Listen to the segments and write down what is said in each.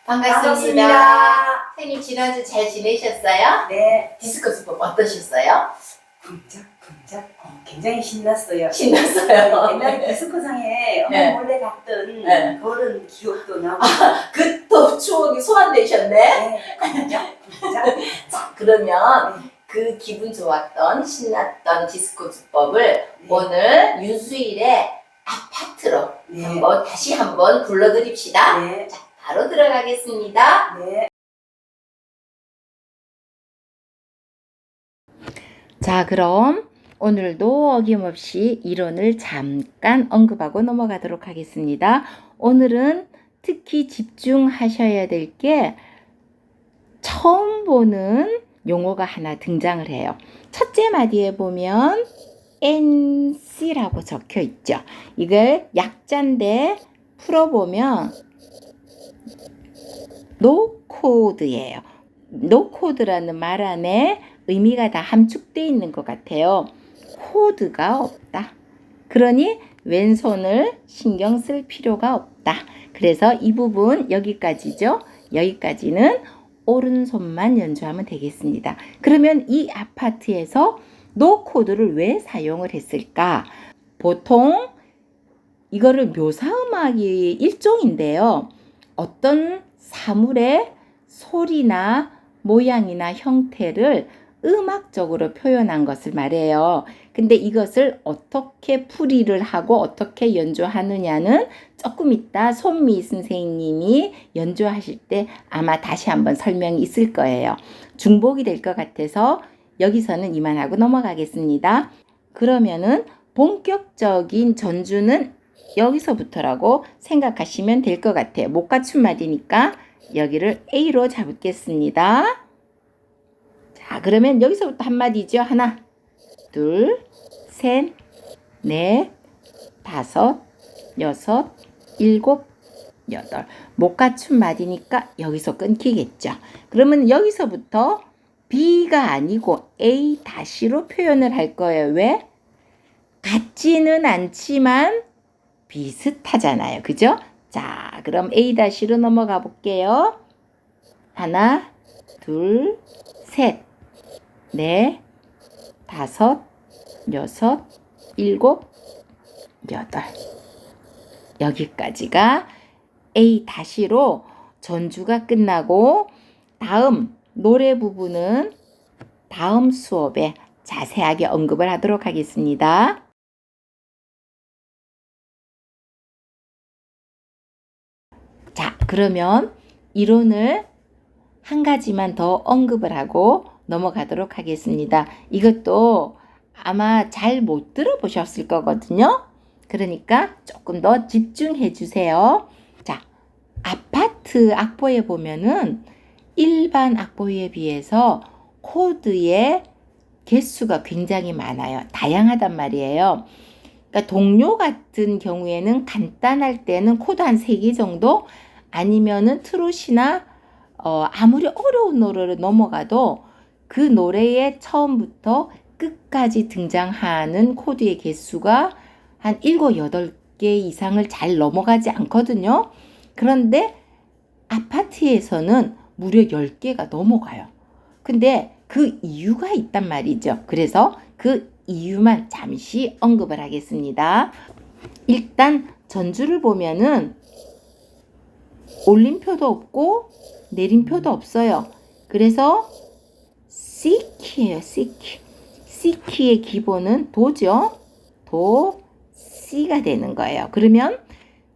반갑습니다. 선생님 지난주 잘 지내셨어요? 네. 디스코 수법 어떠셨어요? 굉장히 신났어요. 신났어요. 옛날에 디스코상에 네. 몰래 갔던 네. 그런 기억도 나고. 그 또 추억이 소환되셨네? 네. 자, 그러면 네. 그 기분 좋았던 신났던 디스코 수법을 네. 오늘 유수일의 아파트로 네. 다시 한번 불러드립시다. 네. 자, 바로 들어가겠습니다. 네. 자, 그럼 오늘도 어김없이 이론을 잠깐 언급하고 넘어가도록 하겠습니다. 오늘은 특히 집중하셔야 될 게 처음 보는 용어가 하나 등장을 해요. 첫째 마디에 보면 NC라고 적혀 있죠. 이걸 약자인데 풀어보면 노코드예요. 노코드라는 말 안에 의미가 다 함축되어 있는 것 같아요. 코드가 없다. 그러니 왼손을 신경 쓸 필요가 없다. 그래서 이 부분 여기까지죠. 여기까지는 오른손만 연주하면 되겠습니다. 그러면 이 아파트에서 노코드를 왜 사용을 했을까? 보통 이거를 묘사음악이 일종인데요. 어떤 사물의 소리나 모양이나 형태를 음악적으로 표현한 것을 말해요. 근데 이것을 어떻게 풀이를 하고 어떻게 연주하느냐는 조금 이따 손미 선생님이 연주하실 때 아마 다시 한번 설명이 있을 거예요. 중복이 될 것 같아서 여기서는 이만하고 넘어가겠습니다. 그러면은 본격적인 전주는 여기서부터라고 생각하시면 될 것 같아요. 못 갖춘 마디니까 여기를 A로 잡겠습니다. 자, 그러면 여기서부터 한 마디죠. 하나, 둘, 셋, 넷, 다섯, 여섯, 일곱, 여덟. 못 갖춘 마디니까 여기서 끊기겠죠. 그러면 여기서부터 B가 아니고 A 다시로 표현을 할 거예요. 왜? 같지는 않지만 비슷하잖아요. 그죠? 자, 그럼 A 다시로 넘어가 볼게요. 하나, 둘, 셋, 넷, 다섯, 여섯, 일곱, 여덟. 여기까지가 A 다시로 전주가 끝나고 다음 노래 부분은 다음 수업에 자세하게 언급을 하도록 하겠습니다. 자, 그러면 이론을 한 가지만 더 언급을 하고 넘어가도록 하겠습니다. 이것도 아마 잘 못 들어보셨을 거거든요. 그러니까 조금 더 집중해 주세요. 자, 아파트 악보에 보면은 일반 악보에 비해서 코드의 개수가 굉장히 많아요. 다양하단 말이에요. 그러니까 동요 같은 경우에는 간단할 때는 코드 한 3개 정도 아니면은 트롯이나 아무리 어려운 노래를 넘어가도 그 노래의 처음부터 끝까지 등장하는 코드의 개수가 한 7, 8개 이상을 잘 넘어가지 않거든요. 그런데 아파트에서는 무려 10개가 넘어가요. 근데 그 이유가 있단 말이죠. 그래서 그 이유만 잠시 언급을 하겠습니다. 일단 전주를 보면은 올림표도 없고 내림표도 없어요. 그래서 C키예요. C키. C키의 기본은 도죠. 도, C가 되는 거예요. 그러면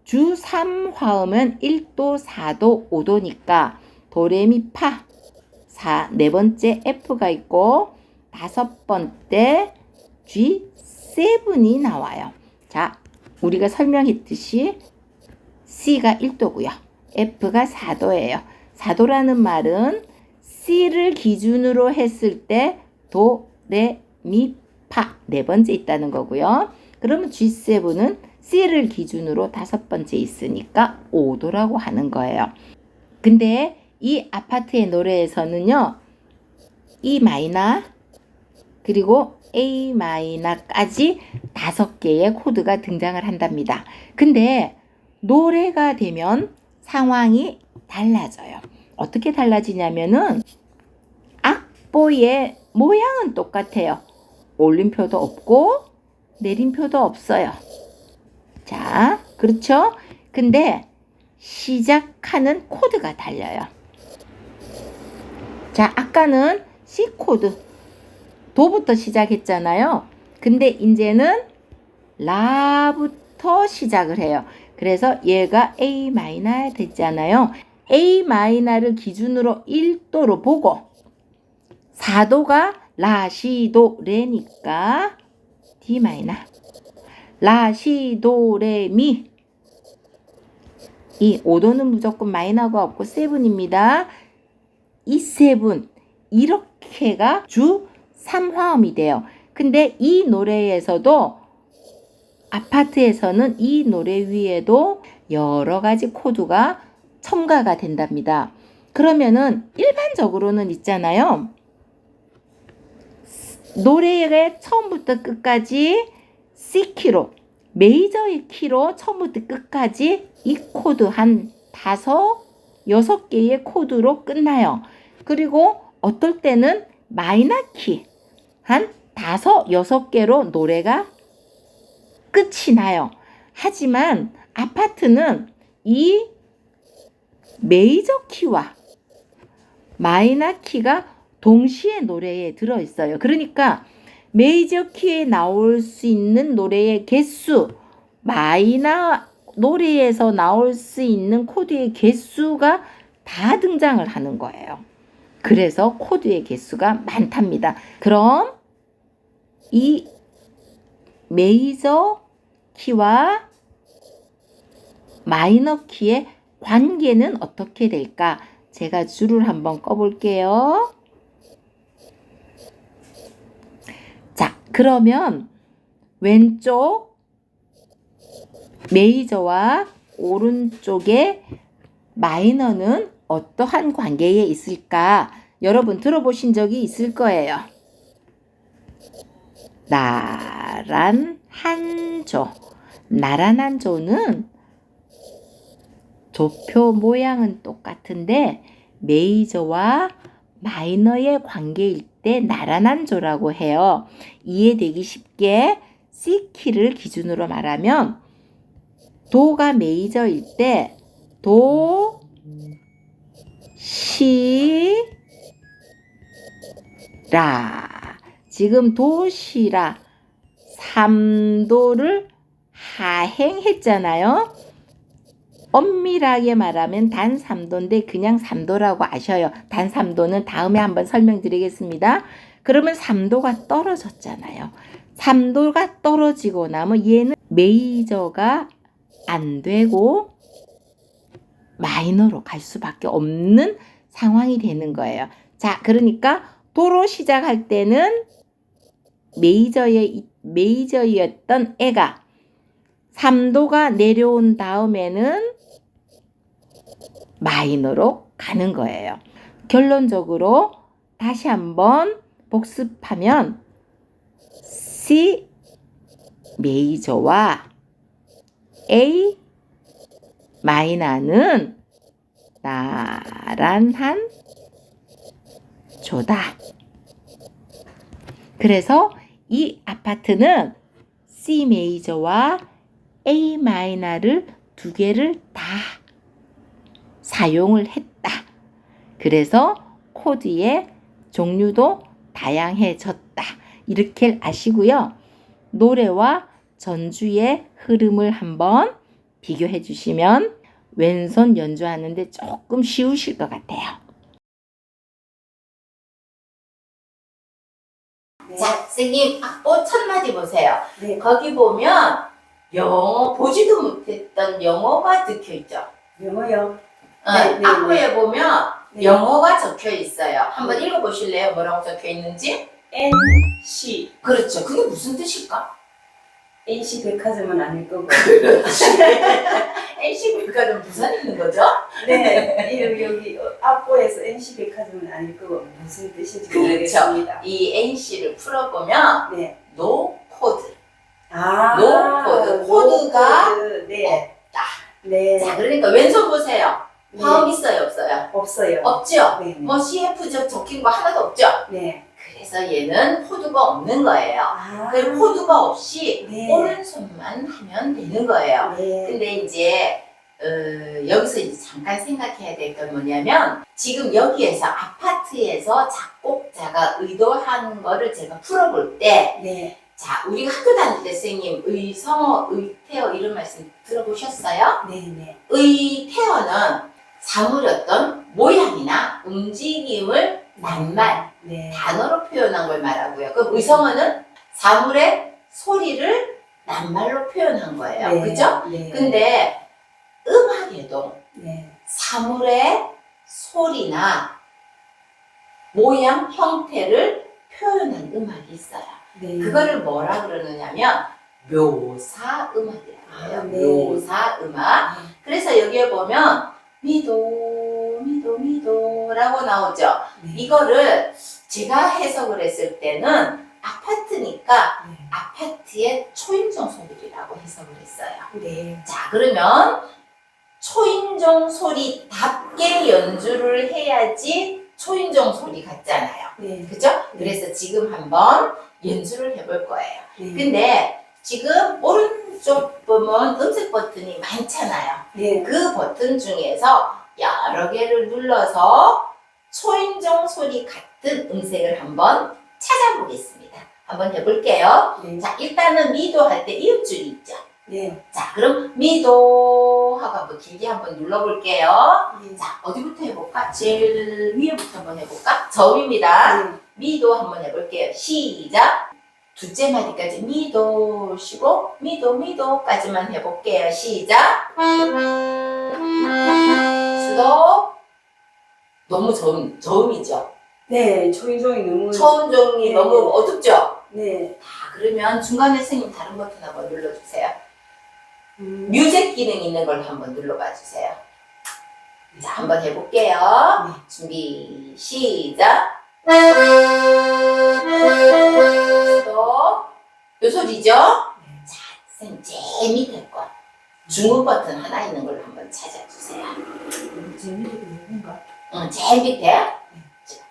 주 3화음은 1도, 4도, 5도니까 도레미파 4, 네 번째 F가 있고 다섯 번째 G7이 나와요. 자, 우리가 설명했듯이 C가 1도고요. F가 4도예요. 4도라는 말은 C를 기준으로 했을 때 도, 레, 미, 파 네 번째 있다는 거고요. 그러면 G7은 C를 기준으로 다섯 번째 있으니까 5도라고 하는 거예요. 근데 이 아파트의 노래에서는요. E 마이너 그리고 A 마이너까지 5개의 코드가 등장을 한답니다. 근데 노래가 되면 상황이 달라져요. 어떻게 달라지냐면은 악보의 모양은 똑같아요. 올림표도 없고 내림표도 없어요. 자, 그렇죠? 근데 시작하는 코드가 달라요. 자, 아까는 C 코드 도부터 시작했잖아요. 근데 이제는 라부터 시작을 해요. 그래서 얘가 A 마이너 됐잖아요. A 마이너를 기준으로 1도로 보고 4도가 라, 시, 도, 레니까 D 마이너. 라, 시, 도, 레, 미. 이 5도는 무조건 마이너가 없고 세븐입니다. 이 세븐 이렇게가 주 3화음이 돼요. 근데 이 노래에서도 아파트에서는 이 노래 위에도 여러 가지 코드가 첨가가 된답니다. 그러면은 일반적으로는 있잖아요. 노래의 처음부터 끝까지 C 키로 메이저의 키로 처음부터 끝까지 이 코드 한 5, 6개의 코드로 끝나요. 그리고 어떨 때는 마이너 키 한 5, 6개로 노래가 끝이 나요. 하지만 아파트는 이 메이저 키와 마이너 키가 동시에 노래에 들어있어요. 그러니까 메이저 키에 나올 수 있는 노래의 개수, 마이너 노래에서 나올 수 있는 코드의 개수가 다 등장을 하는 거예요. 그래서 코드의 개수가 많답니다. 그럼 이 메이저 키와 마이너 키의 관계는 어떻게 될까? 제가 줄을 한번 꺼볼게요. 자, 그러면 왼쪽 메이저와 오른쪽의 마이너는 어떠한 관계에 있을까? 여러분 들어보신 적이 있을 거예요. 나란한 조. 나란한 조는 조표 모양은 똑같은데 메이저와 마이너의 관계일 때 나란한 조라고 해요. 이해되기 쉽게 C키를 기준으로 말하면 도가 메이저일 때 도, 시, 라. 지금 도시라 3도를 하행했잖아요. 엄밀하게 말하면 단 3도인데 그냥 3도라고 아셔요. 단 3도는 다음에 한번 설명드리겠습니다. 그러면 3도가 떨어졌잖아요. 3도가 떨어지고 나면 얘는 메이저가 안 되고 마이너로 갈 수밖에 없는 상황이 되는 거예요. 자, 그러니까 도로 시작할 때는 메이저였던 애가 3도가 내려온 다음에는 마이너로 가는 거예요. 결론적으로 다시 한번 복습하면 C 메이저와 A 마이너는 나란한 조다. 그래서 이 아파트는 C 메이저와 A 마이너를 두 개를 다 사용을 했다. 그래서 코드의 종류도 다양해졌다. 이렇게 아시고요. 노래와 전주의 흐름을 한번 비교해 주시면 왼손 연주하는데 조금 쉬우실 것 같아요. 네. 자, 선생님 악보 첫 마디 보세요. 네. 거기 보면 영어 보지도 못했던 영어가 적혀 있죠. 영어요. 네, 악보에 보면 네. 영어가 적혀 있어요. 한번 읽어보실래요? 뭐라고 적혀 있는지? NC. 그렇죠. 그게 무슨 뜻일까? NC 백화점은 아닐 거고. 그렇지. NC 백화점 부산에 있는 거죠? 네. 여기 앞보에서 NC 백화점은 아닐 거고 무슨 뜻인지 그렇죠. 모르겠습니다. 이 NC를 풀어보면 네. 노 코드. 아. 노 코드. 코드가 코드. 네. 없다. 네. 자, 그러니까 왼손 보세요. 네. 화음 있어요, 없어요? 없어요. 없죠? 네. 뭐 CF 적힌 거 하나도 없죠? 네. 그래서 얘는 코드가 없는 거예요. 아. 그 코드가 없이 네. 오른손만 하면 되는 거예요. 네. 근데 이제 여기서 이제 잠깐 생각해야 될 건 뭐냐면 지금 여기에서 아파트에서 작곡자가 의도한 거를 제가 풀어볼 때 네. 자, 우리가 학교 다닐 때 선생님 의성어, 의태어 이런 말씀 들어보셨어요? 네. 네. 의태어는 사물의 어떤 모양이나 움직임을 낱말, 네. 단어로 표현한 걸 말하고요. 그럼 의성어는 사물의 소리를 낱말로 표현한 거예요. 네. 그죠? 네. 근데 음악에도 네. 사물의 소리나 모양, 형태를 표현한 음악이 있어요. 네. 그거를 뭐라 그러느냐면 묘사 음악이라고 해요. 아, 네. 묘사 음악. 그래서 여기에 보면 미도 미도 미도라고 나오죠. 네. 이거를 제가 해석을 했을 때는 아파트니까 네. 아파트의 초인종 소리라고 해석을 했어요. 네. 자, 그러면 초인종 소리답게 연주를 해야지 초인종 소리 같잖아요. 네. 그죠? 그래서 지금 한번 연주를 해볼 거예요. 네. 근데 지금 오른쪽 보면 음색 버튼이 많잖아요. 네. 그 버튼 중에서 여러 개를 눌러서 초인종 소리 같은 음색을 한번 찾아보겠습니다. 한번 해볼게요. 네. 자, 일단은 미도 할 때 이음줄이 있죠. 네. 자, 그럼 미도 하고 한번 길게 한번 눌러볼게요. 네. 자, 어디부터 해볼까? 제일 위에부터 한번 해볼까? 저음입니다. 네. 미도 한번 해볼게요. 시작. 둘째 마디까지 미도 쉬고 미도 미도까지만 해볼게요. 시작. 스톱. 너무 저음이죠. 네. 초인종이 너무. 초음종이 네. 너무 어둡죠? 네. 자, 그러면 중간에 선생님 다른 버튼 한번 눌러주세요. 음. 뮤직 기능 있는 걸 한번 눌러봐 주세요. 자, 한번 해볼게요. 네. 준비, 시작. 스톱. 요 소리죠? 자, 선생님 제일 밑에 거. 중음 버튼 하나 있는 걸 한번 찾아주세요. 재미있게 누군가? 제일 밑에.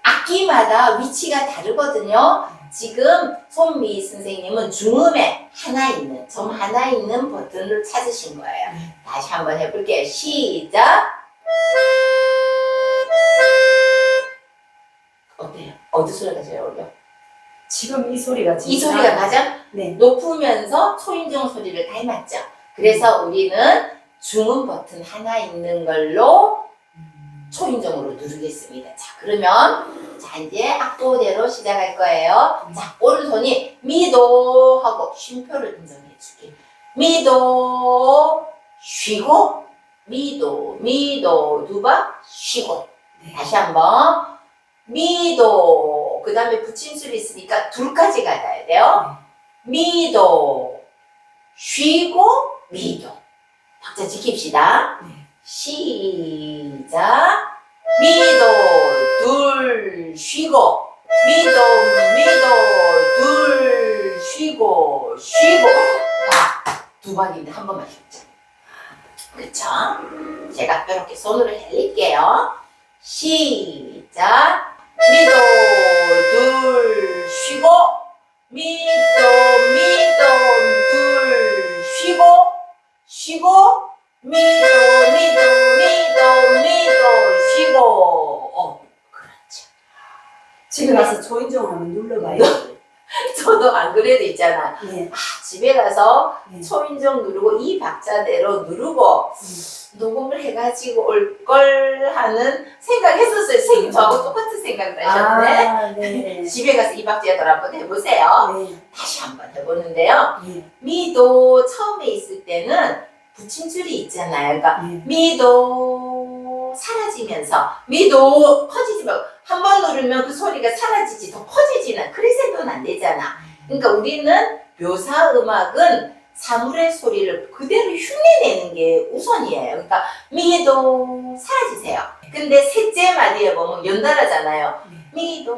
악기마다 위치가 다르거든요. 지금 손미 선생님은 중음에 하나 있는, 점 하나 있는 버튼을 찾으신 거예요. 다시 한번 해볼게요. 시작. 어때요? 어디 소리가 제일 어울려? 지금 이 소리가 이 소리가 가장 네. 높으면서 초인종 소리를 닮았죠. 그래서 우리는 중음 버튼 하나 있는 걸로 초인종으로 누르겠습니다. 자, 그러면 자, 이제 악보대로 시작할 거예요. 자, 오른손이 미도 하고 쉼표를 인정해 줄게. 미도 쉬고 미도 미도 두 번 쉬고 다시 한번 미도 그 다음에 붙임술이 있으니까 둘까지 가야 돼요. 미도 쉬고 미도 박자 지킵시다. 시작. 미도 둘 쉬고 미도 둘 쉬고 두 박인데 한 번만 쉬자. 그쵸? 제가 이렇게 손으로 해릴게요. 시작. 미도 둘 쉬고 미도 둘 쉬고 미도 쉬고 그렇죠. 집에 가서 초인종 한번 눌러봐요. 저도 안 그래도 있잖아. 네. 집에 가서 네. 초인종 누르고 이 박자대로 누르고 녹음을 해가지고 올 걸 하는 생각했었어요. 선생님 저하고 똑같은 생각을 하셨네. 아, 네. 집에 가서 이 박자대로 한번 해보세요. 네. 다시 한번 해보는데요. 네. 미도 처음에 있을 때는 붙임줄이 있잖아요. 그러니까 네. 미도 사라지면서 미도 커지지 말고 한 번 누르면 그 소리가 사라지지 더 커지지는 크리센도는 안 되잖아. 그러니까 우리는 묘사 음악은 사물의 소리를 그대로 흉내내는 게 우선이에요. 그러니까 미도 사라지세요. 근데 셋째 마디에 보면 연달아잖아요. 미도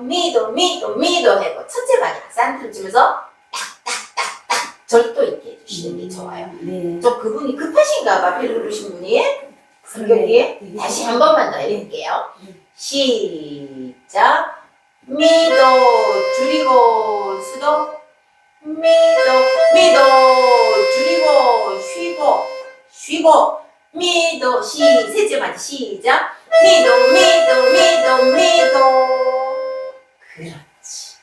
하고 첫째 마디 박산틀 치면서 딱딱딱딱 절도 있게 해줘요. 알려주시는 게 좋아요. 네. 좀 그분이 급하신가 봐, 벨 누르신 분이. 성격이. 네. 다시 한 번만 더 해볼게요. 네. 시작. 미도 줄이고 수도 미도 줄이고 쉬고 미도 셋째 마디 시작. 미도 그렇지.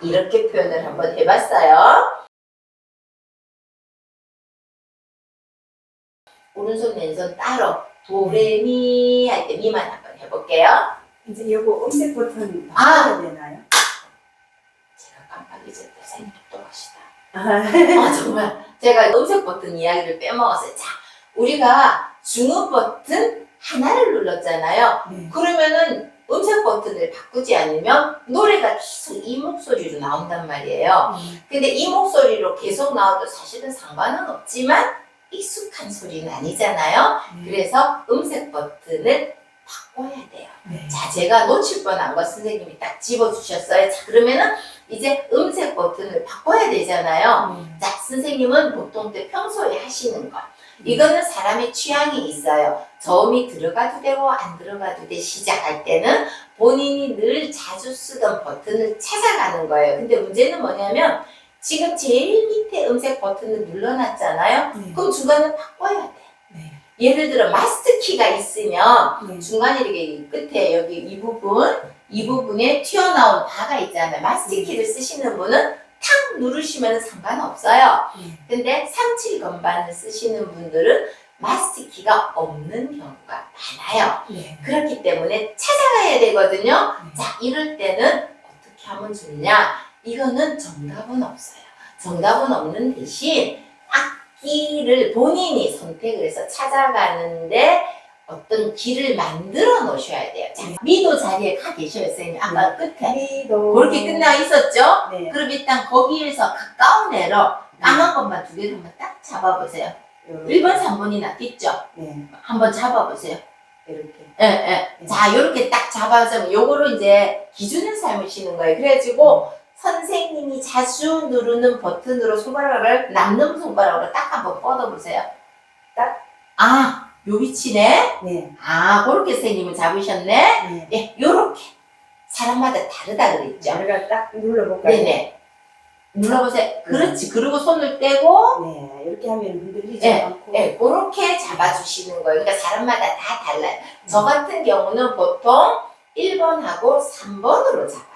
이렇게 표현을 한번 해봤어요. 오른손 왼손 따로 도레미 할 때 미만 한번 해볼게요. 이제 요거 음색 버튼 아! 바꿔야 되나요? 제가 깜빡 잊었다. 생각 또 하시다. 아, 정말 제가 음색 버튼 이야기를 빼먹었어요. 자, 우리가 중음 버튼 하나를 눌렀잖아요. 네. 그러면은 음색 버튼을 바꾸지 않으면 노래가 계속 이 목소리로 나온단 말이에요. 근데 이 목소리로 계속 나와도 사실은 상관은 없지만 익숙한 소리는 아니잖아요. 그래서 음색 버튼을 바꿔야 돼요. 네. 자, 제가 놓칠 뻔한 거 선생님이 딱 집어주셨어요. 자, 그러면은 이제 음색 버튼을 바꿔야 되잖아요. 자, 선생님은 보통 때 평소에 하시는 거. 이거는 사람의 취향이 있어요. 저음이 들어가도 되고 안 들어가도 돼. 시작할 때는 본인이 늘 자주 쓰던 버튼을 찾아가는 거예요. 근데 문제는 뭐냐면 지금 제일 밑에 음색 버튼을 눌러놨잖아요. 네. 그럼 중간에 바꿔야 돼. 네. 예를 들어 마스터 키가 있으면 네. 중간에 이렇게 끝에 여기 이 부분에 튀어나온 바가 있잖아요. 마스터 키를 쓰시는 분은 탁 누르시면 상관없어요. 네. 근데 37 건반을 쓰시는 분들은 마스터 키가 없는 경우가 많아요. 네. 그렇기 때문에 찾아가야 되거든요. 네. 자, 이럴 때는 어떻게 하면 좋냐? 이거는 정답은 없어요. 정답은 없는 대신 악기를 본인이 선택을 해서 찾아가는데 어떤 길을 만들어 놓으셔야 돼요. 자, 미도 자리에 가 계셔요, 선생님. 아까 끝에. 미도. 그렇게 끝나 있었죠? 네. 그럼 일단 거기에서 가까운 애로 까만 것만 두 개를 한번 딱 잡아보세요. 요렇게. 1번, 3번이 낫겠죠? 네. 한번 잡아보세요. 이렇게. 예, 예. 자, 요렇게 딱 잡아서 요거로 이제 기준을 삼으시는 거예요. 그래가지고 선생님이 자주 누르는 버튼으로 손가락을, 남는 손가락으로 딱 한번 뻗어보세요. 딱. 아, 요 위치네? 네. 아, 그렇게 선생님은 잡으셨네? 네. 예, 요렇게. 사람마다 다르다 그랬죠? 우리가 딱 눌러볼까요? 네네. 눌러보세요. 그렇지. 그리고 손을 떼고, 네. 이렇게 하면 흔들리지 예, 않고. 예, 그렇게 잡아주시는 거예요. 그러니까 사람마다 다 달라요. 저 같은 경우는 보통 1번하고 3번으로 잡아요.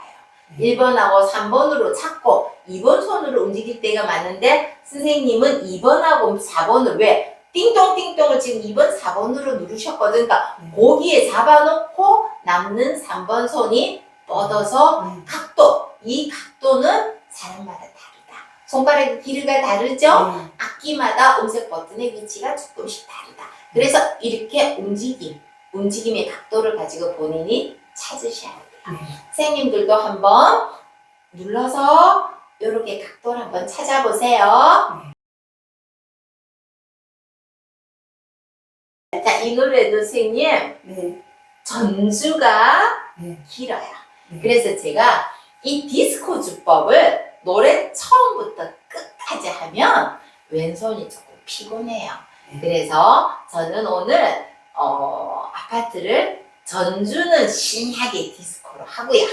1번하고 3번으로 잡고 2번 손으로 움직일 때가 많은데 선생님은 2번하고 4번을 왜? 띵동띵동을 지금 2번, 4번으로 누르셨거든. 그러니까 거기에 잡아놓고 남는 3번 손이 뻗어서 네. 각도, 이 각도는 사람마다 다르다. 손가락의 길이가 다르죠? 네. 악기마다 음색 버튼의 위치가 조금씩 다르다. 그래서 이렇게 움직임의 각도를 가지고 본인이 찾으셔야 돼요. 네. 선생님들도 한번 눌러서 이렇게 각도를 한번 찾아보세요. 자, 이 노래도 선생님 네. 전주가 네. 길어요. 네. 그래서 제가 이 디스코 주법을 노래 처음부터 끝까지 하면 왼손이 조금 피곤해요. 네. 그래서 저는 오늘 아파트를 전주는 신나게 디스코로 하고요.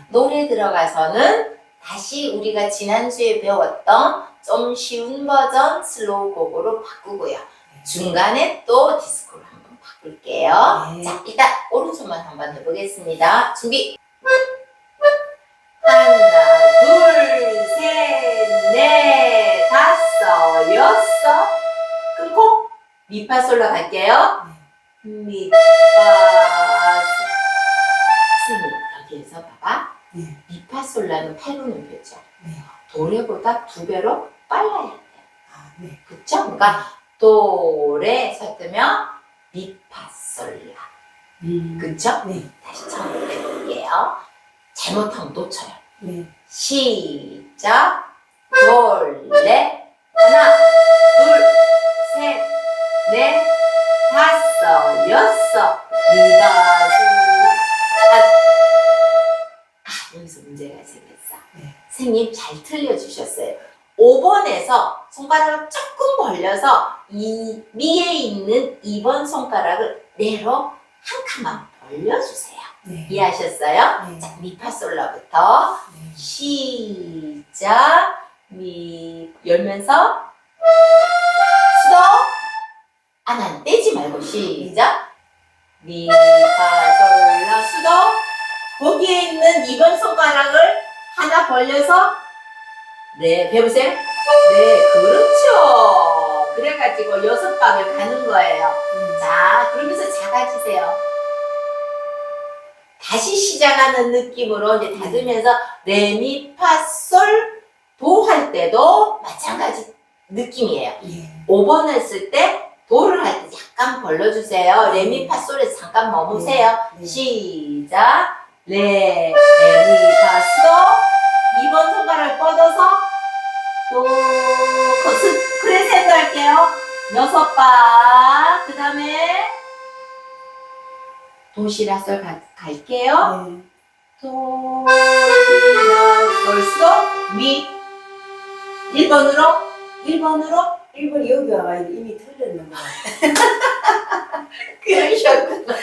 노래 들어가서는 다시 우리가 지난주에 배웠던 좀 쉬운 버전 슬로우 곡으로 바꾸고요. 중간에 또 디스코를 한번 바꿀게요. 네. 자, 일단 오른손만 한번 해보겠습니다. 준비. 하나, 둘, 셋, 넷, 다섯, 여섯. 끊고 미파솔로 갈게요. 미파. 선생님 여기에서 봐봐. 네. 미파솔라는 8분음 표죠. 네. 도레보다 2배로 빨라야 돼. 아, 네. 그쵸? 그러니까 도레 서뜨면 미파솔라. 그쵸? 네. 다시 처음부터 해볼게요. 잘못하면 놓쳐요. 네. 시작. 둘, 넷. 하나, 둘, 셋, 넷, 다섯, 여섯. 여기서 문제가 생겼어. 네. 선생님 잘 틀려주셨어요. 5번에서 손가락을 조금 벌려서 이 미에 있는 2번 손가락을 내로 한 칸만 벌려주세요. 네. 이해하셨어요? 네. 자, 미파솔라부터 네. 시작. 미 열면서 수도 안 떼지 말고 시작. 미파솔라 수도. 거기에 있는 2번 손가락을 하나 벌려서 네, 배우세요? 네, 그렇죠. 그래가지고 6박을 가는 거예요. 자, 그러면서 작아지세요. 다시 시작하는 느낌으로 이제 닫으면서 레미파솔 도 할 때도 마찬가지 느낌이에요. 네. 5번 했을 때 도를 할 때 약간 벌려주세요. 레미파솔에서 잠깐 머무세요. 네. 시작. 레미파솔 2번 손가락 뻗어서 또 크레센도 할게요. 6박. 그 다음에 도시라솔 갈게요. 네. 도시라솔 수도 미 1번으로 1번 여기 와가 이미 틀렸는 거. 그러셨구나.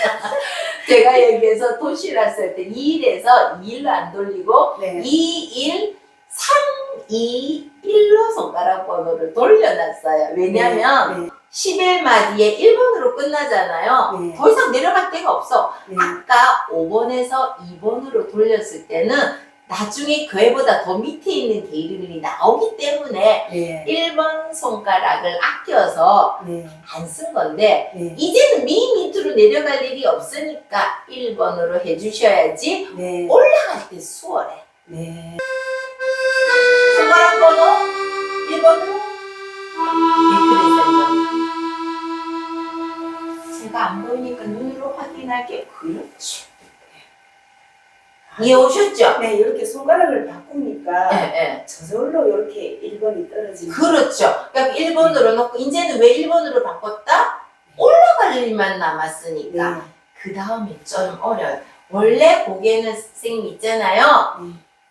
제가 여기에서 도시라솔 때 2일에서 2일로 안 돌리고 네. 2, 1, 3, 2, 1로 손가락 번호를 돌려놨어요. 왜냐면 네. 11마디에 1번으로 끝나잖아요. 네. 더 이상 내려갈 데가 없어. 네. 아까 5번에서 2번으로 돌렸을 때는 나중에 그 애보다 더 밑에 있는 게이름이 나오기 때문에 네. 1번 손가락을 아껴서 네. 안 쓴 건데 네. 이제는 밑으로 내려갈 일이 없으니까 1번으로 해주셔야지 네. 올라갈 때 수월해. 네. 손가락 번호 1번으로 제가 안 보이니까 눈으로 확인할게요. 그렇죠. 이해 오셨죠? 네, 이렇게 손가락을 바꾸니까 네. 저절로 이렇게 1번이 떨어지는. 그렇죠. 그러니까 1번으로 놓고 이제는 왜 1번으로 바꿨다? 올라갈 일만 남았으니까. 네. 그 다음에 좀 어려워요. 원래 고개는 선생님 있잖아요.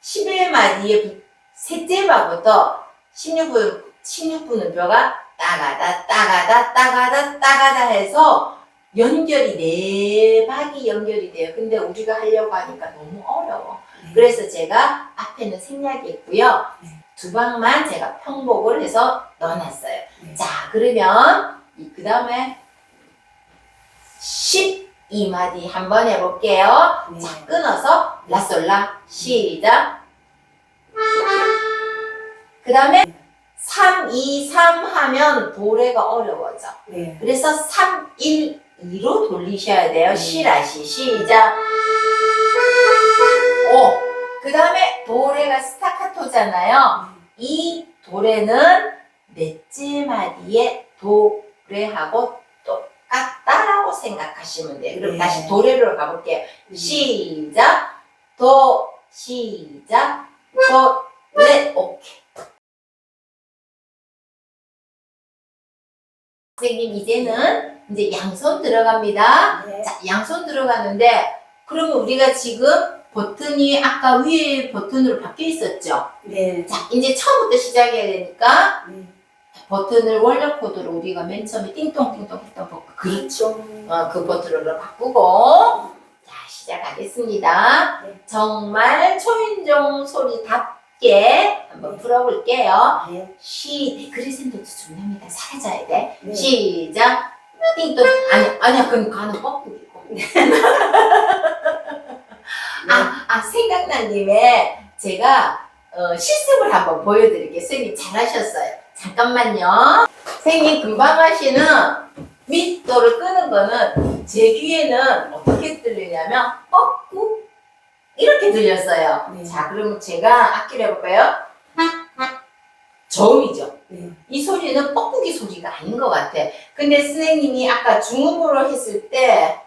11마디에 셋째 바부터 16분 뼈가 따가다 해서 연결이 4박이 연결이 돼요. 근데 우리가 하려고 하니까 너무 어려워. 네. 그래서 제가 앞에는 생략이 있고요. 네. 2박만 제가 편곡을 해서 넣어놨어요. 네. 자, 그러면 그 다음에 12마디 한번 해볼게요. 네. 자, 끊어서 라솔라 시작. 그 다음에 3, 2, 3 하면 도레가 어려워져. 네. 그래서 3, 1, 2로 돌리셔야 돼요. 네. 시라시 시작. 5. 그 다음에 도레가 스타카토잖아요. 이 도레는 넷째 마디에 도레하고 똑같다라고 생각하시면 돼요. 그럼 네. 다시 도레로 가볼게요. 시작. 도 시작. 도 레. 오케이. 선생님 이제는 이제 양손 들어갑니다. 네. 자, 양손 들어가는데 그러면 우리가 지금 버튼이 아까 위에 버튼으로 바뀌어 있었죠? 네. 자, 이제 처음부터 시작해야 되니까 네. 버튼을 원래 코드로 우리가 맨 처음에 띵동띵동 했던 버튼 그렇죠. 그 버튼으로 바꾸고 자, 시작하겠습니다. 네. 정말 초인종 소리답게 한번 네. 풀어볼게요. 네. 그리센도도 중요합니다. 사라져야 돼. 네. 시작. 띵동. 아니야. 그건 가는 뻐꾸기고. 생각난 김에 제가 실습을 한번 보여드릴게요. 선생님 잘하셨어요. 잠깐만요. 선생님 금방 하시는 밑도를 끄는 거는 제 귀에는 어떻게 들리냐면 뻐꾸 이렇게 들렸어요. 네. 자, 그럼 제가 악기를 해볼까요? 저음이죠. 네. 이 소리는 뻐꾸기 소리가 아닌 것 같아. 근데 선생님이 아까 중음으로 했을 때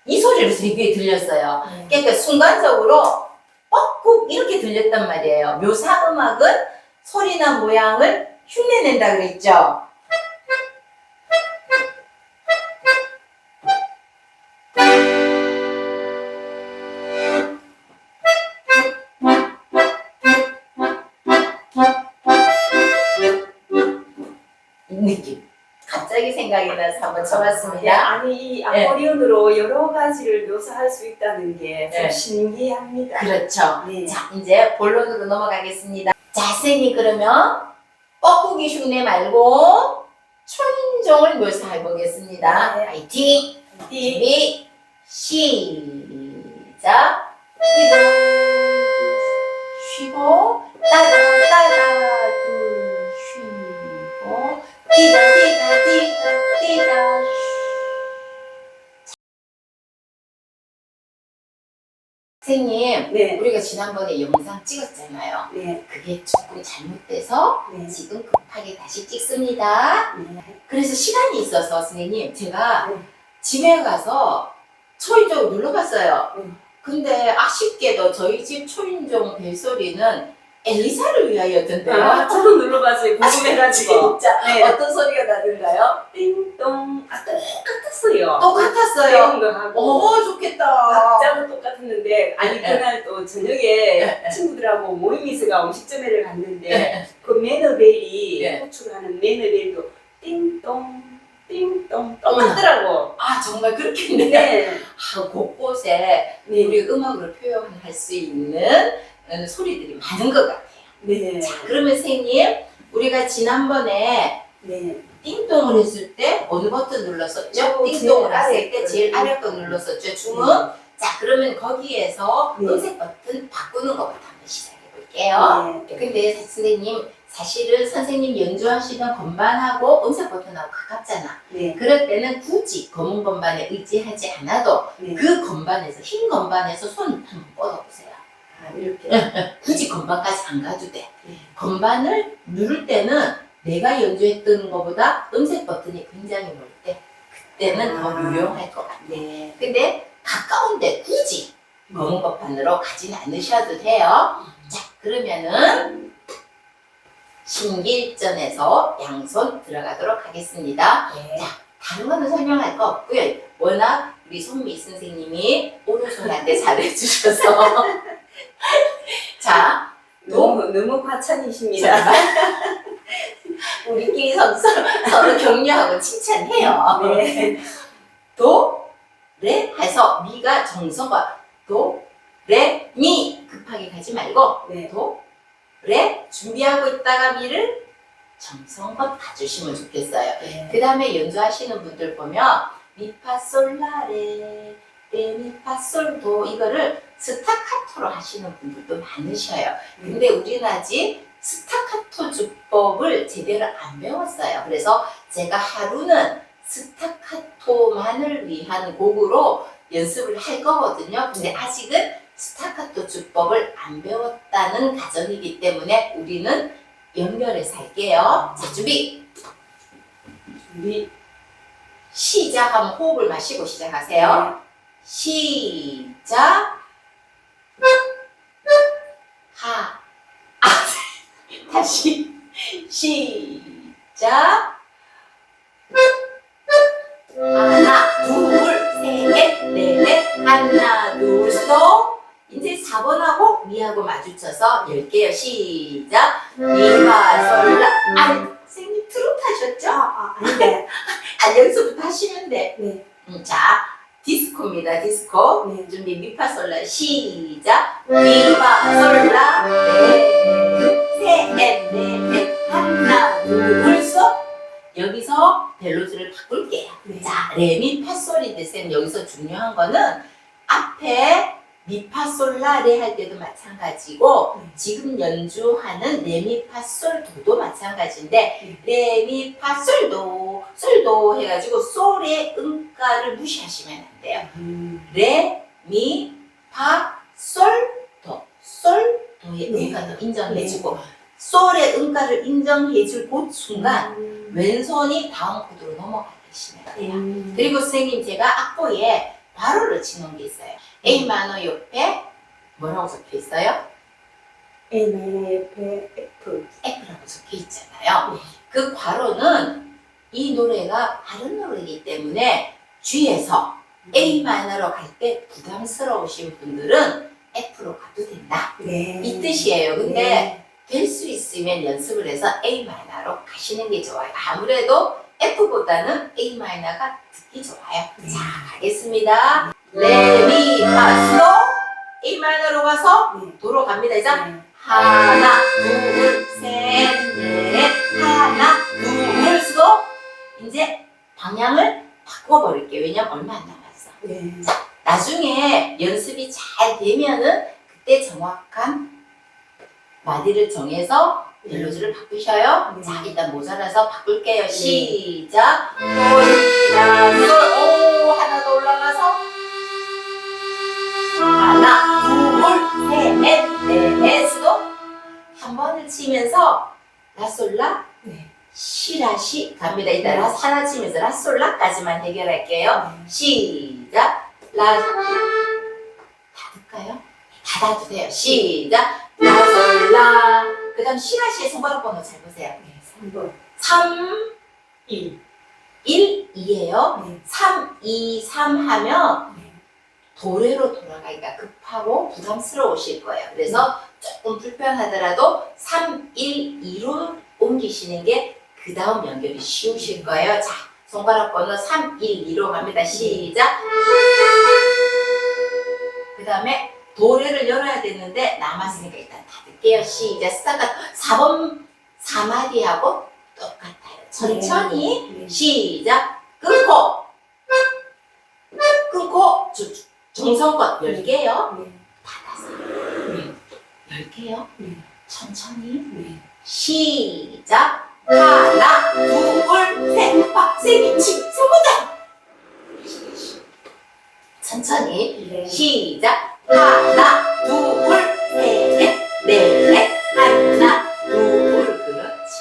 이 소리를 제 귀에 들렸어요. 그러니까 순간적으로 뻐꾹 이렇게 들렸단 말이에요. 묘사 음악은 소리나 모양을 흉내낸다 그랬죠. 느낌. 갑자기 생각이 나서 한번 네, 쳐봤습니다. 아니 이 아코디언으로 여러 가지를 묘사할 수 있다는 게 좀 네. 신기합니다. 그렇죠. 네. 자, 이제 본론으로 넘어가겠습니다. 자, 선생님 그러면 뻐꾸기 흉내 말고 초인종을 묘사해 보겠습니다. 네. 파이팅! 이 준비, 시작! 쉬고, 따다, 따다, 둘, 쉬고, 띠다, 띠다, 띠다, 띠다, 선생님, 네. 우리가 지난번에 영상 찍었잖아요. 네. 그게 조금 잘못돼서 네. 지금 급하게 다시 찍습니다. 네. 그래서 시간이 있어서 선생님 제가 네. 집에 가서 초인종 눌러봤어요. 네. 근데 아쉽게도 저희 집 초인종 벨소리는 엘리사를 위하여던데요. 아, 저도 눌러봤어요. 궁금해가지고. 진짜 네. 어떤 소리가 나던가요? 띵동. 아, 똑같았어요. 똑같았어요. 배운 거 하고. 좋겠다. 박자도 똑같았는데, 아니, 네. 그날 또 저녁에 네. 친구들하고 모임이 있어가 음식점에를 갔는데, 네. 그 매너벨이, 네. 호출하는 매너벨도 띵동, 띵동, 똑같더라고. 아 정말 그렇겠네. 네. 곳곳에 네. 우리 음악으로 표현할 수 있는 소리들이 많은 것 같아요. 네. 자, 그러면 선생님, 우리가 지난번에 네. 띵동을 했을 때 어느 버튼 눌렀었죠? 제일 띵동을 아래 했을 때 제일 거. 아래 거 눌렀었죠? 주문. 네. 자, 그러면 거기에서 네. 음색 버튼 바꾸는 것부터 한번 시작해 볼게요. 네. 근데 선생님, 사실은 선생님 연주하시는 건반하고 음색 버튼하고 가깝잖아. 네. 그럴 때는 굳이 검은 건반에 의지하지 않아도 네. 그 건반에서, 흰 건반에서 손 한번 뻗어보세요. 아, 이렇게. 굳이 건반까지 안 가도 돼. 네. 건반을 누를 때는 내가 연주했던 것보다 음색 버튼이 굉장히 멀 때, 그때는 더 유용할 것 같아. 네. 근데 가까운데 굳이 검은 건반으로 가지는 않으셔도 돼요. 자, 그러면은 신길전에서 양손 들어가도록 하겠습니다. 네. 다른 거는 설명할 거 없고요. 워낙 우리 손미 선생님이 오른손한테 잘해주셔서. 자, 너무 과찬이십니다. 우리끼리 서로 격려하고 칭찬해요. 네. 도, 레 해서 미가 정성과 도, 레, 미 급하게 가지 말고 네. 도, 레 준비하고 있다가 미를 정성껏 가주시면 좋겠어요. 네. 그 다음에 연주하시는 분들 보면 미파솔라레 레미파솔도 이거를 스타카토로 하시는 분들도 많으셔요. 근데 우리는 아직 스타카토 주법을 제대로 안 배웠어요. 그래서 제가 하루는 스타카토만을 위한 곡으로 연습을 할 거거든요. 근데 아직은 스타카토 주법을 안 배웠다는 가정이기 때문에 우리는 연결해서 할게요. 자, 준비! 준비. 시작하면 호흡을 마시고 시작하세요. 시작! 다시 시작! 하나, 둘, 셋, 넷, 하나, 둘, 스톱. 이제 4번하고 미하고 마주쳐서 10개요. 시작! 미가, 솔, 라. 선생님 트로트 하셨죠? 아닌데. 연습부터 하시면 돼. 네. 자, 디스코입니다. 디스코. 네. 준비 미파솔라 시작. 미파솔라 셋, 넷, 하나, 둘, 스톱. 여기서 벨로즈를 바꿀게요. 네. 자, 레미파솔이 되세요. 여기서 중요한 거는 앞에 미파솔라 레 할 때도 마찬가지고 네. 지금 연주하는 레미파솔도도 마찬가지인데 레미파솔도 솔도 해가지고 솔의 음가를 무시하시면 안 돼요. 레, 미, 파, 솔, 도. 솔도의 네. 음가도 인정해주고 솔의 음가를 인정해줄 그 순간 왼손이 다음 코드로 넘어가 계시면 돼요. 그리고 선생님 제가 악보에 괄호를 치는 게 있어요. A 마너 옆에 뭐라고 적혀 있어요? A 마이너 옆에 F. F라고 적혀 있잖아요. 그 괄호는 이 노래가 다른 노래이기 때문에 G에서 A 마이너로 갈 때 부담스러우신 분들은 F로 가도 된다. 네. 이 뜻이에요. 근데 네. 될 수 있으면 연습을 해서 A 마이너로 가시는 게 좋아요. 아무래도 F보다는 A 마이너가 듣기 좋아요. 자, 가겠습니다. 레, 미, 파, 스도 A 마이너로 가서 네. 도로 갑니다. 이제 네. 하나, 둘, 셋, 넷, 하나, 둘, 스도 이제 방향을 바꿔버릴게요. 왜냐면 얼마 안 남았어. 네. 나중에 연습이 잘 되면은 그때 정확한 마디를 정해서 멜로디를 바꾸셔요. 네. 자, 일단 모자라서 바꿀게요. 시작. 도리라솔. 오, 하나 더 올라가서 하나, 둘, 셋, 넷, 스도 한 번을 치면서 라솔라, 네. 시라시 갑니다. 일단 라 하나 치면서 라솔라까지만 해결할게요. 시작. 라 닫을까요? 닫아도 돼요. 시작. 라솔라. 그 다음 시라시의 손가락 번호 잘 보세요. 네. 3번. 3, 1. 1, 2예요. 네. 3, 2, 3 하면 네. 도래로 돌아가기가 급하고 부담스러우실 거예요. 그래서 조금 불편하더라도 3, 1, 2로 옮기시는 게 그 다음 연결이 쉬우실 거예요. 자, 손가락 번호 3, 1, 2로 갑니다. 시작. 그 다음에 도래를 열어야 되는데 남았으니까 일단 닫을게요. 시작. 스타트. 4번 4마디하고 똑같아요. 천천히 네. 시작. 끊고 정성껏 열게요. 네. 닫아서 열게요. 네. 천천히 네. 시작. 하나, 둘, 셋, 빡세게 손보자. 천천히 네. 시작. 하나, 둘, 셋, 넷, 하나, 둘. 그렇지.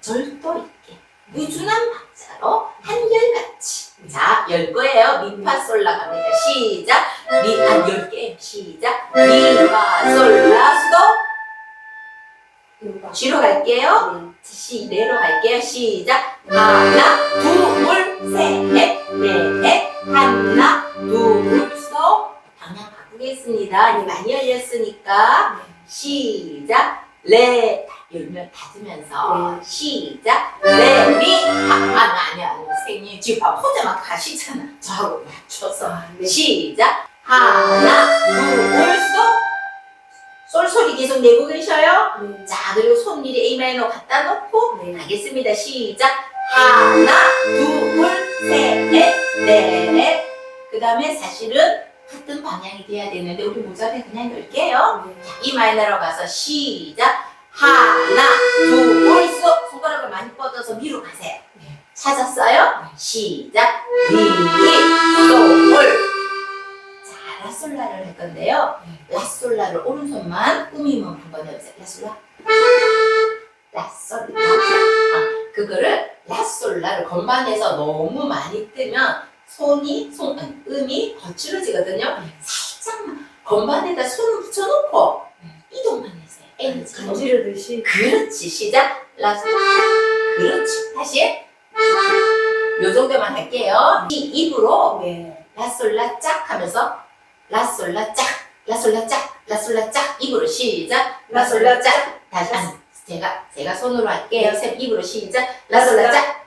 절도 있게 꾸준한 박자로 한결같이. 자, 열 거예요. 미파솔라 갑니다. 시작. 열 개예요. 시작. 미파솔라 수도. G로 갈게요. 시내로 갈게요. 시작. 하나, 둘, 셋, 넷, 하나, 둘, 수도. 방향 바꾸겠습니다. 이제 많이 열렸으니까. 시작. 레 열면 닫으면서 시작. 레, 미, 파. 아니야. 선생님 지금 봐. 혼자만 가시잖아. 저하고 맞춰서. 시작. 하나, 둘, 수도. 솔 소리 계속 내고 계셔요. 네. 자, 그리고 손 미리 A 마이너 갖다 놓고 네. 가겠습니다. 시작. 하나, 둘, 셋, 넷. 그 다음에 사실은 같은 방향이 돼야 되는데 우리 모자를 그냥 열게요. 네. 자, E 마이너로 가서 시작. 하나, 둘, 손가락을 많이 뻗어서 위로 가세요. 찾았어요? 시작. 미, 솔. 자, 라솔라를 할 건데요. 라솔라를 오른손만 꾸미면 한번 해보세요. 라솔라. 라솔라. 그거를 라솔라를 건반에서 너무 많이 뜨면 음이 거칠어지거든요. 살짝만 건반에다 손을 붙여놓고 이동만 해주세요. 에너지. 간지르듯이. 그렇지. 시작. 라솔라. 그렇지. 다시. 요 정도만 할게요. 이 입으로 네. 라솔라 짝 하면서 라솔라 짝, 라솔라 짝, 라솔라 짝. 입으로 시작. 라솔라 짝. 다시 제가 손으로 할게요. 쌤 입으로 시작. 라솔라 짝.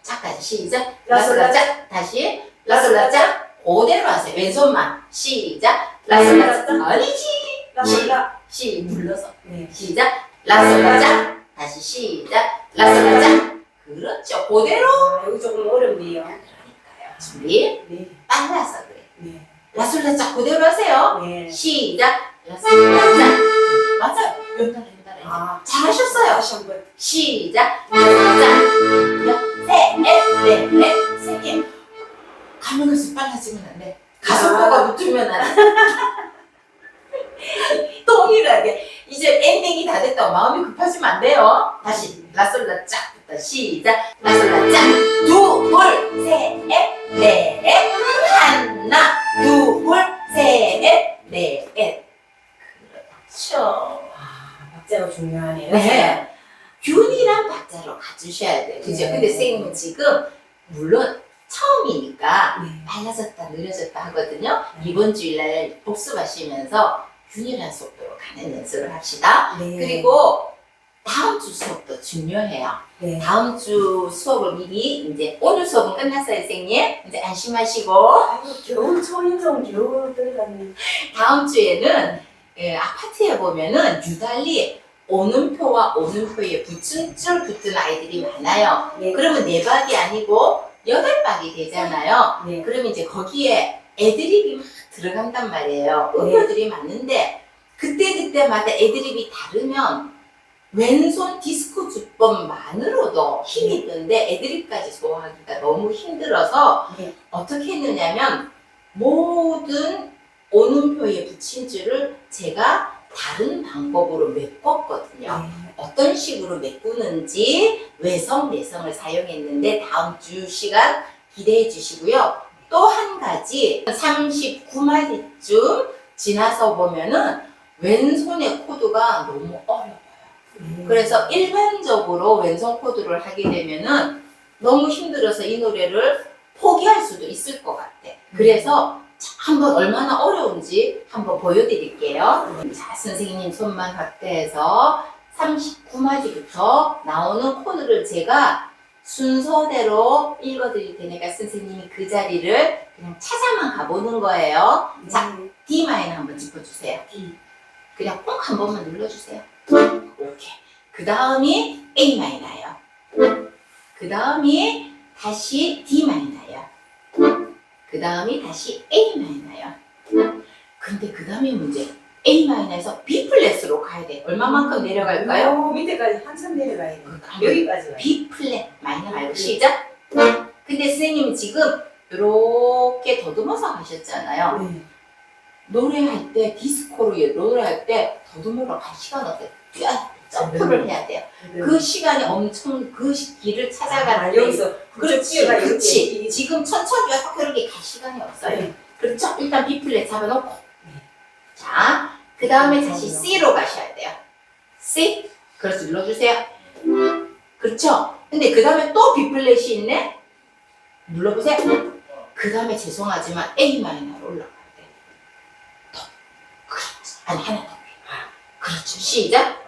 짝까지 시작. 라솔라 짝. 다시 라솔라 짝. 그대로 하세요. 왼손만 시작. 라솔라 짝. 아니지. 라솔라. 눌러서 네. 시작. 라솔라 짝. 다시 시작. 라솔라 짝. 그렇죠. 그대로. 여기 조금 어렵네요. 그러니까요. 준비. 네. 빨라서 그래. 네. 라솔라 짝 그대로 하세요. 네. 시작. 라솔라 짝. 맞아요. 연달아. 잘하셨어요. 다시 한번. 시작. 라솔라 짝. 셋, 넷. 세 개. 가면 갈수록 빨라지면 안 돼. 가속도가 붙으면 안 돼. 동일하게. 이제 엔딩이 다 됐다고 마음이 급하시면 안 돼요. 다시 라솔라 짝부터 시작. 라솔라 짝. 둘, 셋, 넷. 하나, 둘, 셋, 넷. 그렇죠. 박자가 중요하네요. 네. 균이랑 박자로 가주셔야 돼요. 그죠? 네. 근데 선생님은 지금 물론 처음이니까 네. 빨라졌다 느려졌다 하거든요. 이번 주일날 복습하시면서 균일한 속도로 가는 연습을 합시다. 네. 그리고 다음 주 수업도 중요해요. 네. 다음 주 수업을 미리 이제 오늘 수업은 끝났어요, 선생님. 이제 안심하시고 아이고, 겨우 초인종 겨우 들어갔네. 다음 주에는 아파트에 보면은 유달리 오는표와 오는표에 붙은 붙은 아이들이 많아요. 네. 그러면 4박이 아니고 8박이 되잖아요. 네. 그러면 이제 거기에 애드립이 막 들어간단 말이에요. 음표들이 많은데 그때마다 애드립이 다르면 왼손 디스코 주법만으로도 힘이 드는데 애드립까지 소화하기가 너무 힘들어서 네. 어떻게 했느냐면 모든 오는표에 붙인 줄을 제가 다른 방법으로 메꿨거든요. 어떤 식으로 메꾸는지 외성, 내성을 사용했는데 다음 주 시간 기대해 주시고요. 또 한 가지 39마디쯤 지나서 보면은 왼손의 코드가 너무 어려워요. 그래서 일반적으로 왼손 코드를 하게 되면은 너무 힘들어서 이 노래를 포기할 수도 있을 것 같아. 그래서 한번 얼마나 어려운지 한번 보여드릴게요. 자, 선생님 손만 확대해서 39마디부터 나오는 코드를 제가 순서대로 읽어드릴 테니까 선생님이 그 자리를 그냥 찾아만 가보는 거예요. 자, D 마이너 한번 짚어주세요. D. 그냥 꼭 한 번만 눌러주세요. 오케이. 그 다음이 A 마이너예요. 그 다음이 다시 D 마이너예요. 그 다음이 다시 A 마이너예요. 근데 그 다음에 문제. A 마이너에서 B 플랫으로 가야 돼. 얼마만큼 내려갈까요? 밑에까지 한참 내려가야 돼. 한번 여기까지 가야 돼. B 플랫 마이너 말고 시작. 근데 선생님은 지금 이렇게 더듬어서 가셨잖아요. 네. 노래할 때 디스코로 노래할 때 더듬으러 갈 시간 없어요. 점프를 해야 돼요. 그 시간이 엄청 그 길을 찾아가는 여기서 그렇지, 이렇게 그렇지. 지금 천천히 와서 그렇게 갈 시간이 없어요. 네. 그렇죠? 일단 B 플랫 잡아놓고. 자, 그 다음에 다시 C로 가셔야 돼요. C. 그래서 눌러주세요. 그렇죠? 근데 그 다음에 또 B 플랫이 있네? 눌러보세요. 그 다음에 죄송하지만 A 마이너로 올라가야 돼. 더. 그렇지. 아니, 하나 더. 그렇죠. 시작.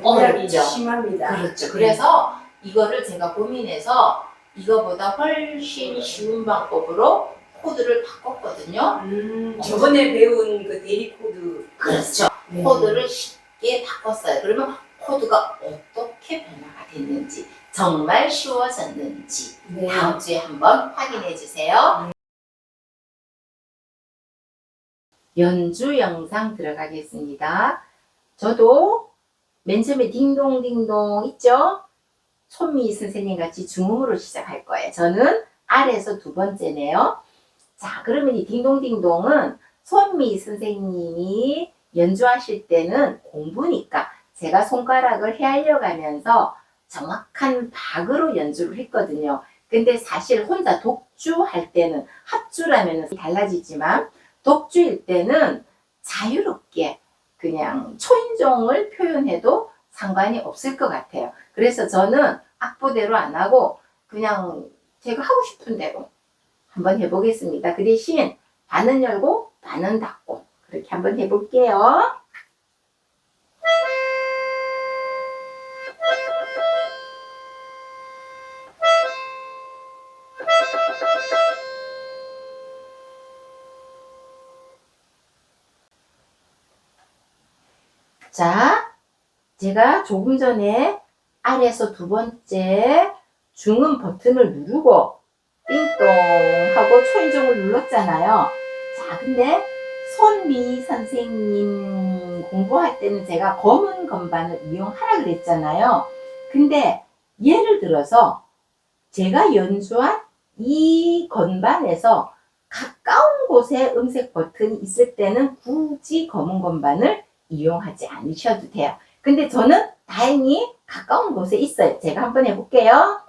어렵죠. 심합니다. 그렇죠. 그래서 이거를 제가 고민해서 이거보다 훨씬 쉬운 방법으로 코드를 바꿨거든요. 저번에 배운 그 대리 코드. 그렇죠. 네. 코드를 쉽게 바꿨어요. 그러면 코드가 어떻게 변화가 됐는지, 정말 쉬워졌는지 네. 다음 주에 한번 확인해 주세요. 연주 영상 들어가겠습니다. 저도 맨 처음에 딩동딩동 있죠? 손미 선생님 같이 중음으로 시작할 거예요. 저는 아래에서 두 번째네요. 자, 그러면 이 딩동딩동은 손미 선생님이 연주하실 때는 공부니까 제가 손가락을 헤아려 가면서 정확한 박으로 연주를 했거든요. 근데 사실 혼자 독주할 때는 합주라면 달라지지만 독주일 때는 자유롭게 그냥 초인종을 표현해도 상관이 없을 것 같아요. 그래서 저는 악보대로 안 하고 그냥 제가 하고 싶은 대로 한번 해보겠습니다. 그 대신 반은 열고 반은 닫고 그렇게 한번 해볼게요. 자, 제가 조금 전에 아래에서 두 번째 중음 버튼을 누르고 띵동 하고 초인종을 눌렀잖아요. 자, 근데 손미 선생님 공부할 때는 제가 검은 건반을 이용하라 그랬잖아요. 근데 예를 들어서 제가 연주한 이 건반에서 가까운 곳에 음색 버튼이 있을 때는 굳이 검은 건반을 이용하지 않으셔도 돼요. 근데 저는 다행히 가까운 곳에 있어요. 제가 한번 해볼게요.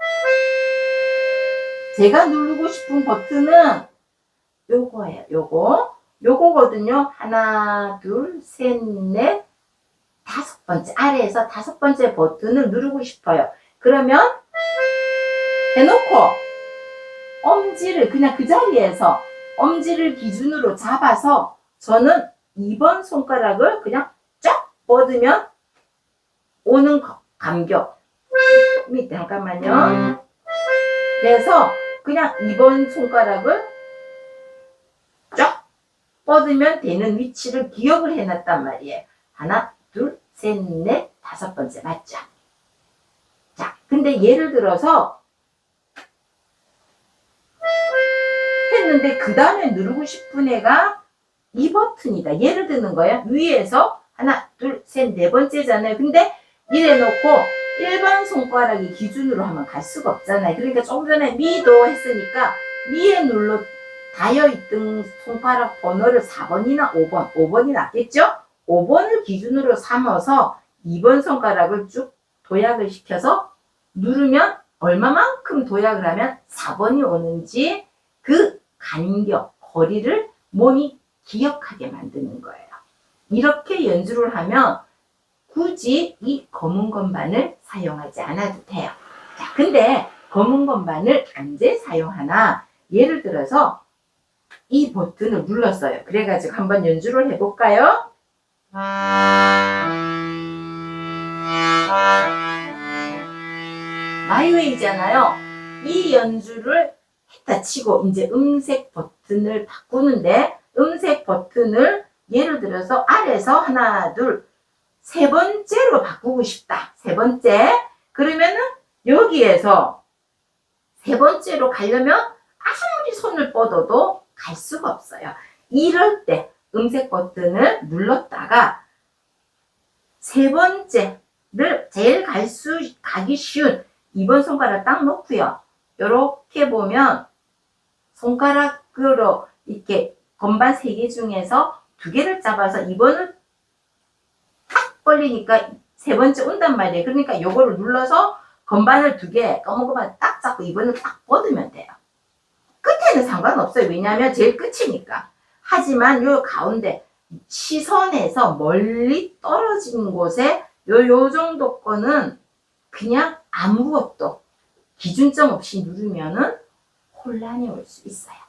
제가 누르고 싶은 버튼은 요거예요. 요거거든요. 하나, 둘, 셋, 넷, 다섯 번째. 아래에서 다섯 번째 버튼을 누르고 싶어요. 그러면 해놓고 엄지를 그냥 그 자리에서 엄지를 기준으로 잡아서 저는 2번 손가락을 그냥 쫙 뻗으면 오는 감격. 잠깐만요. 그래서 그냥 2번 손가락을 쫙 뻗으면 되는 위치를 기억을 해놨단 말이에요. 하나, 둘, 셋, 넷, 5번째 맞죠? 자, 근데 예를 들어서 했는데 그 다음에 누르고 싶은 애가 이 버튼이다. 예를 드는 거야. 위에서 하나, 둘, 셋, 4번째잖아요. 근데 이래 놓고 일반 손가락이 기준으로 하면 갈 수가 없잖아요. 그러니까 조금 전에 미도 했으니까 미에 눌러 닿여있던 손가락 번호를 4번이나 5번이 낫겠죠? 5번을 기준으로 삼아서 2번 손가락을 쭉 도약을 시켜서 누르면 얼마만큼 도약을 하면 4번이 오는지 그 간격, 거리를 몸이 기억하게 만드는 거예요. 이렇게 연주를 하면 굳이 이 검은 건반을 사용하지 않아도 돼요. 자, 근데 검은 건반을 언제 사용하나? 예를 들어서 이 버튼을 눌렀어요. 그래가지고 한번 연주를 해볼까요? 마이웨이잖아요. 이 연주를 했다 치고 이제 음색 버튼을 바꾸는데 음색 버튼을 예를 들어서 아래에서 하나, 둘, 3번째로 바꾸고 싶다. 3번째. 그러면은 여기에서 3번째로 가려면 아무리 손을 뻗어도 갈 수가 없어요. 이럴 때 음색 버튼을 눌렀다가 3번째를 제일 가기 쉬운 2번 손가락 딱 놓고요. 이렇게 보면 손가락으로 이렇게 건반 3개 중에서 2개를 잡아서 2번을 탁 벌리니까 3번째 온단 말이에요. 그러니까 요거를 눌러서 건반을 2개, 검은 건반 딱 잡고 2번을 딱 뻗으면 돼요. 끝에는 상관없어요. 왜냐하면 제일 끝이니까. 하지만 요 가운데 시선에서 멀리 떨어진 곳에 요 정도 거는 그냥 아무것도 기준점 없이 누르면은 혼란이 올 수 있어요.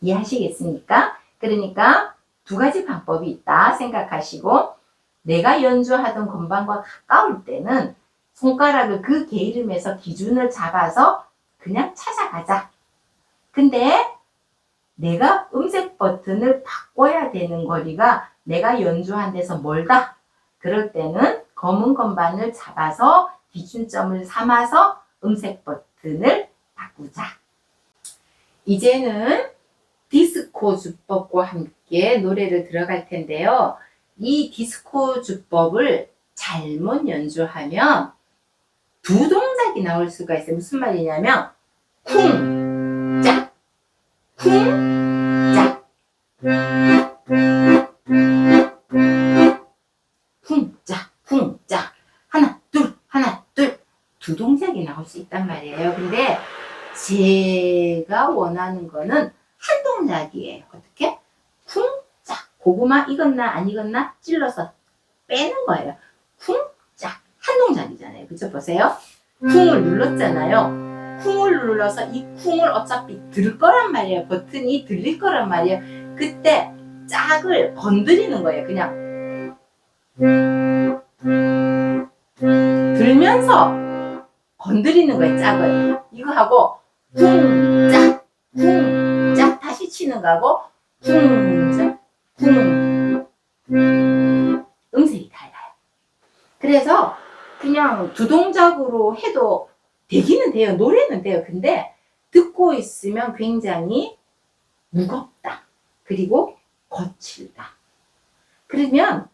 이해하시겠습니까? 그러니까 2가지 방법이 있다 생각하시고 내가 연주하던 건반과 가까울 때는 손가락을 그 게으름에서 기준을 잡아서 그냥 찾아가자. 근데 내가 음색 버튼을 바꿔야 되는 거리가 내가 연주한 데서 멀다. 그럴 때는 검은 건반을 잡아서 기준점을 삼아서 음색 버튼을 바꾸자. 이제는 디스코 주법과 함께 노래를 들어갈 텐데요. 이 디스코 주법을 잘못 연주하면 2 동작이 나올 수가 있어요. 무슨 말이냐면 쿵, 짝, 쿵, 짝, 쿵, 짝, 쿵, 짝. 하나, 둘, 2 동작이 나올 수 있단 말이에요. 근데 제가 원하는 거는 한 동작이에요. 어떻게? 쿵, 짝. 고구마 익었나 안 익었나 찔러서 빼는 거예요. 쿵, 짝. 한 동작이잖아요. 그쵸? 보세요. 쿵을 눌렀잖아요. 쿵을 눌러서 이 쿵을 어차피 들 거란 말이에요. 버튼이 들릴 거란 말이에요. 그때 짝을 건드리는 거예요. 그냥 들면서 건드리는 거예요. 짝을. 이거 하고 쿵, 짝, 쿵, 짝 다시 치는 거하고 쿵, 짝, 쿵. 음색이 달라요. 그래서 그냥 2 동작으로 해도 되기는 돼요. 노래는 돼요. 근데 듣고 있으면 굉장히 무겁다. 그리고 거칠다. 그러면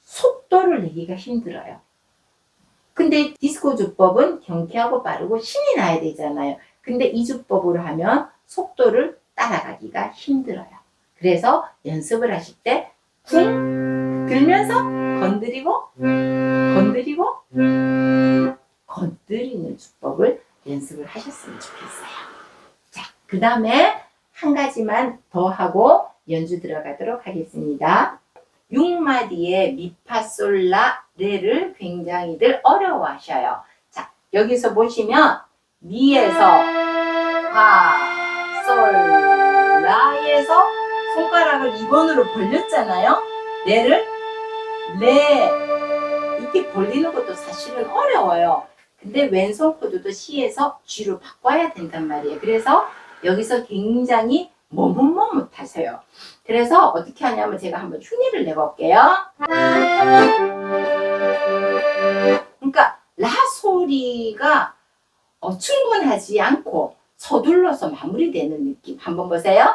속도를 내기가 힘들어요. 근데 디스코 주법은 경쾌하고 빠르고 신이 나야 되잖아요. 근데 이 주법으로 하면 속도를 따라가기가 힘들어요. 그래서 연습을 하실 때 쿵 들면서 건드리고 건드리는 주법을 연습을 하셨으면 좋겠어요. 자, 그 다음에 한 가지만 더 하고 연주 들어가도록 하겠습니다. 6마디의 미파솔라 레를 굉장히들 어려워하셔요. 자, 여기서 보시면 미에서 파, 솔, 라에서 손가락을 2번으로 벌렸잖아요. 레를 레 이렇게 벌리는 것도 사실은 어려워요. 근데 왼손 코드도 C에서 G로 바꿔야 된단 말이에요. 그래서 여기서 굉장히 머뭇머뭇하세요. 그래서 어떻게 하냐면 제가 한번 흉내를 내볼게요. 그러니까 라 소리가 충분하지 않고 서둘러서 마무리되는 느낌. 한번 보세요.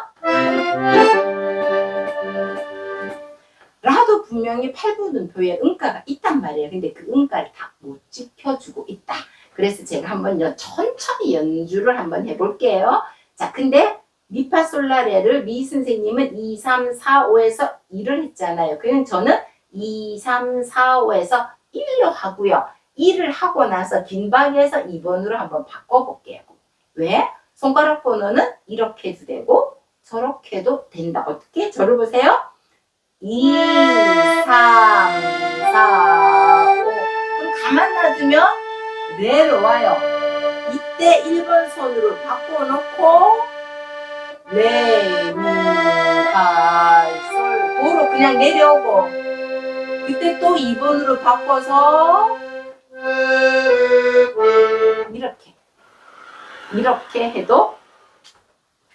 라도 분명히 8분음표에 음가가 있단 말이에요. 근데 그 음가를 다 못 지켜주고 있다. 그래서 제가 한번 천천히 연주를 한번 해볼게요. 자, 근데 미파솔라레를 미 선생님은 2, 3, 4, 5에서 2를 했잖아요. 그냥 저는 2, 3, 4, 5에서 1로 하고요. 1을 하고 나서 긴박에서 2번으로 한번 바꿔볼게요. 왜? 손가락 번호는 이렇게 해도 되고 저렇게 해도 된다. 어떻게? 저를 보세요. 2, 3, 4, 5. 그럼 가만 놔두면 레로 와요. 이때 1번 손으로 바꿔놓고 레, 미, 파, 솔, 도로 그냥 내려오고 그때 또 2번으로 바꿔서 이렇게 해도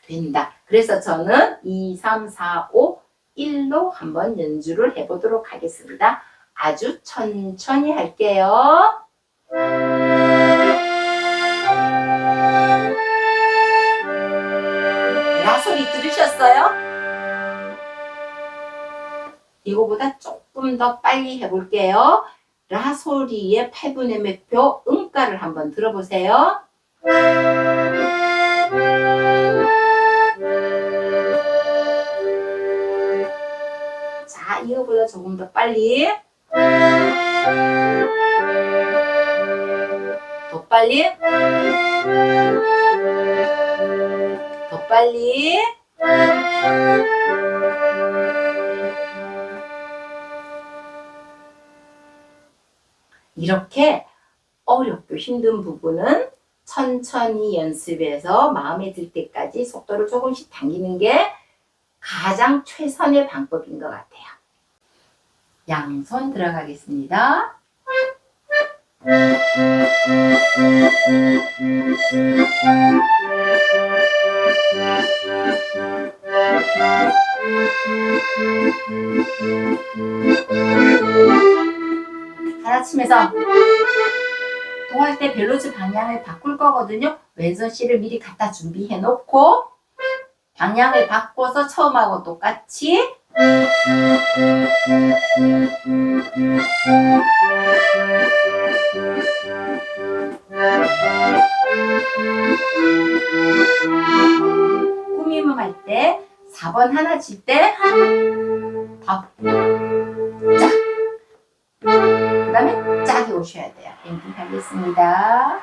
된다. 그래서 저는 2, 3, 4, 5, 1로 한번 연주를 해보도록 하겠습니다. 아주 천천히 할게요. 라 소리 들으셨어요? 이거보다 조금 더 빨리 해볼게요. 라 소리의 8분의 몇 표 음가를 한번 들어보세요. 자, 이거보다 조금 더 빨리. 더 빨리. 더 빨리. 이렇게 어렵고 힘든 부분은 천천히 연습해서 마음에 들 때까지 속도를 조금씩 당기는 게 가장 최선의 방법인 것 같아요. 양손 들어가겠습니다. 가라치면서 동할 때 벨로즈 방향을 바꿀 거거든요. 왼손 C를 미리 갖다 준비해 놓고 방향을 바꿔서 처음하고 똑같이 꾸밈음 할 때 4번 하나 칠 때 더 짝. 그 다음에 짝이 오셔야 돼요. 엔딩 하겠습니다.